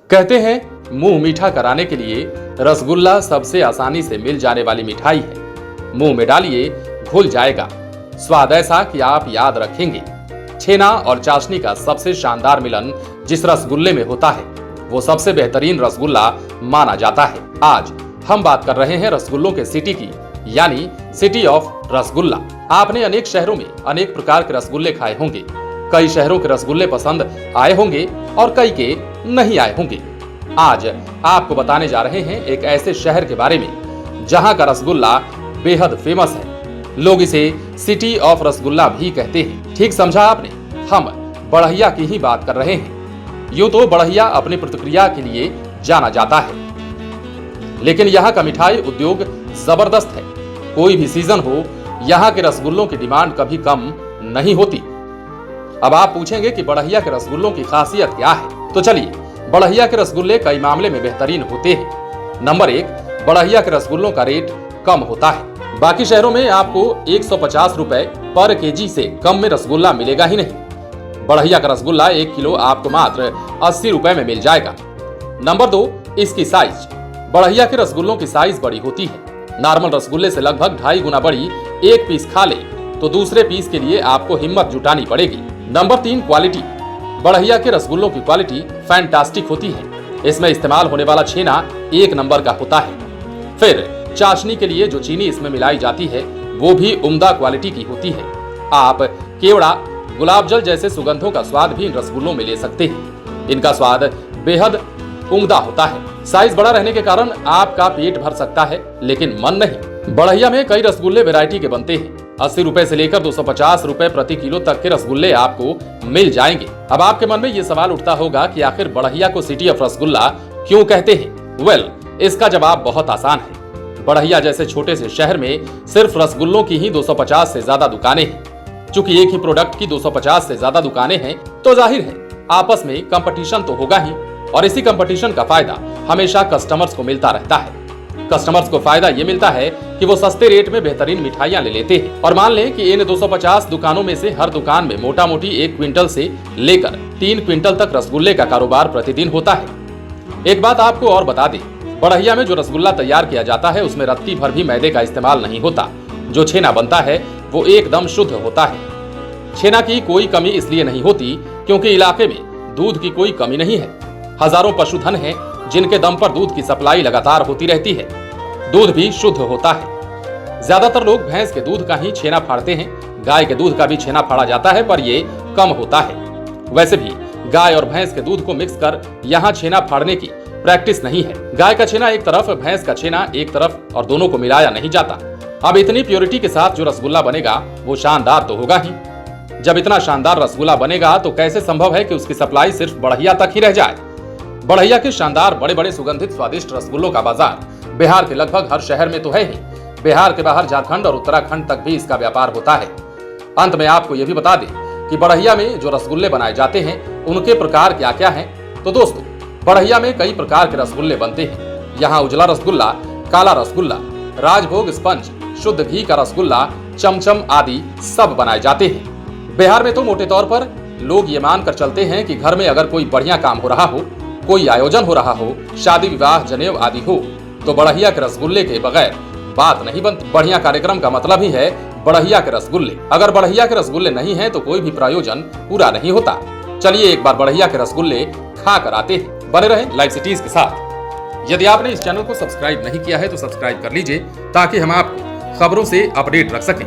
कहते हैं मुंह मीठा कराने के लिए रसगुल्ला सबसे आसानी से मिल जाने वाली मिठाई है। मुंह में डालिए घुल जाएगा, स्वाद ऐसा कि आप याद रखेंगे। छेना और चाशनी का सबसे शानदार मिलन जिस रसगुल्ले में होता है वो सबसे बेहतरीन रसगुल्ला माना जाता है। आज हम बात कर रहे हैं रसगुल्लों के सिटी की, यानी सिटी ऑफ रसगुल्ला। आपने अनेक शहरों में अनेक प्रकार के रसगुल्ले खाए होंगे। कई शहरों के रसगुल्ले पसंद आए होंगे और कई के नहीं आए होंगे। आज आपको बताने जा रहे हैं एक ऐसे शहर के बारे में जहां का रसगुल्ला बेहद फेमस है। लोग इसे सिटी ऑफ रसगुल्ला भी कहते हैं। ठीक समझा आपने, हम बढ़हिया की ही बात कर रहे हैं। यूं तो बढ़हिया अपनी प्रतिक्रिया के लिए जाना जाता है, लेकिन यहाँ का मिठाई उद्योग जबरदस्त है। कोई भी सीजन हो, यहाँ के रसगुल्लों की डिमांड कभी कम नहीं होती। अब आप पूछेंगे कि बढ़हिया के रसगुल्लों की खासियत क्या है, तो चलिए, बढ़हिया के रसगुल्ले कई मामले में बेहतरीन होते हैं। नंबर 1, बढ़हिया के रसगुल्लों का रेट कम होता है। बाकी शहरों में आपको 150 रुपए पर केजी से कम में रसगुल्ला मिलेगा ही नहीं। बढ़हिया का रसगुल्ला 1 किलो आपको मात्र 80 रुपए में मिल जाएगा। नंबर 2, इसकी साइज। बढ़हिया के रसगुल्लों की साइज बड़ी होती है। नॉर्मल रसगुल्ले से लगभग 2.5 गुना बड़ी एक पीस खा ले तो दूसरे पीस के लिए आपको हिम्मत जुटानी पड़ेगी। Number 3, quality. बढ़हिया के रसगुल्लों की क्वालिटी फैंटास्टिक होती है। इसमें इस्तेमाल होने वाला छेना 1 नंबर का होता है। फिर चाशनी के लिए जो चीनी इसमें मिलाई जाती है वो भी उम्दा क्वालिटी की होती है। आप केवड़ा, गुलाब जल जैसे सुगंधों का स्वाद भी इन रसगुल्लों में ले सकते हैं। इनका स्वाद बेहद उम्दा होता है। साइज बड़ा रहने के कारण आपका पेट भर सकता है, लेकिन मन नहीं। बढ़हिया में कई रसगुल्ले वैरायटी के बनते हैं। 80 रुपए से लेकर 250 रुपए प्रति किलो तक के रसगुल्ले आपको मिल जाएंगे। अब आपके मन में ये सवाल उठता होगा कि आखिर बढ़हिया को सिटी ऑफ रसगुल्ला क्यों कहते हैं? इसका जवाब बहुत आसान है। बढ़हिया जैसे छोटे से शहर में सिर्फ रसगुल्लों की ही 250 से ज्यादा दुकानें हैं। चूंकि एक ही प्रोडक्ट की 250 से ज्यादा दुकानें हैं, तो जाहिर है आपस में कंपटीशन तो होगा ही, और इसी कंपटीशन का फायदा हमेशा कस्टमर्स को मिलता रहता है। कस्टमर्स को फायदा ये मिलता है कि वो सस्ते रेट में बेहतरीन मिठाइयां ले लेते हैं। और मान लें कि इन 250 दुकानों में से हर दुकान में मोटा मोटी 1 क्विंटल से लेकर 3 क्विंटल तक रसगुल्ले का कारोबार प्रतिदिन होता है। एक बात आपको और बता दें, बढ़हिया में जो रसगुल्ला तैयार किया जाता है उसमें रत्ती भर भी मैदे का इस्तेमाल नहीं होता। जो छेना बनता है वो एकदम शुद्ध होता है। छेना की कोई कमी इसलिए नहीं होती क्योंकि इलाके में दूध की कोई कमी नहीं है। हजारों पशुधन हैं जिनके दम पर दूध की सप्लाई लगातार होती रहती है। दूध भी शुद्ध होता है। ज्यादातर लोग भैंस के दूध का ही छेना फाड़ते हैं। गाय के दूध का भी छेना फाड़ा जाता है, पर ये कम होता है। वैसे भी गाय और भैंस के दूध को मिक्स कर यहाँ छेना फाड़ने की प्रैक्टिस नहीं है। गाय का छेना एक तरफ, भैंस का छेना एक तरफ, और दोनों को मिलाया नहीं जाता। अब इतनी प्योरिटी के साथ जो रसगुल्ला बनेगा वो शानदार तो होगा ही। जब इतना शानदार रसगुल्ला बनेगा तो कैसे संभव है कि उसकी सप्लाई सिर्फ बढ़हिया तक ही रह जाए? बढ़हिया के शानदार बड़े बड़े सुगंधित स्वादिष्ट रसगुल्लों का बाजार बिहार के लगभग हर शहर में तो है ही। बिहार के बाहर झारखंड और उत्तराखंड तक भी इसका व्यापार होता है। अंत में आपको यह भी बता दें कि बढ़हिया में जो रसगुल्ले बनाए जाते हैं उनके प्रकार क्या क्या हैं। तो दोस्तों, बढ़हिया में कई प्रकार के रसगुल्ले बनते हैं। यहाँ उजला रसगुल्ला, काला रसगुल्ला, राजभोग स्पंज, शुद्ध घी का रसगुल्ला, चमचम आदि सब बनाए जाते हैं। बिहार में तो मोटे तौर पर लोग ये मानकर चलते हैं कि घर में अगर कोई बढ़िया काम हो रहा हो, कोई आयोजन हो रहा हो, शादी विवाह जनेऊ आदि हो, तो बढ़हिया के रसगुल्ले के बगैर बात नहीं बनती। बढ़िया कार्यक्रम का मतलब ही है बढ़हिया के रसगुल्ले। अगर बढ़हिया के रसगुल्ले नहीं हैं तो कोई भी प्रयोजन पूरा नहीं होता। चलिए एक बार बढ़हिया के रसगुल्ले खा कर आते हैं। बने रहें लाइव सिटीज के साथ। यदि आपने इस चैनल को सब्सक्राइब नहीं किया है तो सब्सक्राइब कर लीजिए ताकि हम आपको खबरों से अपडेट रख सकें।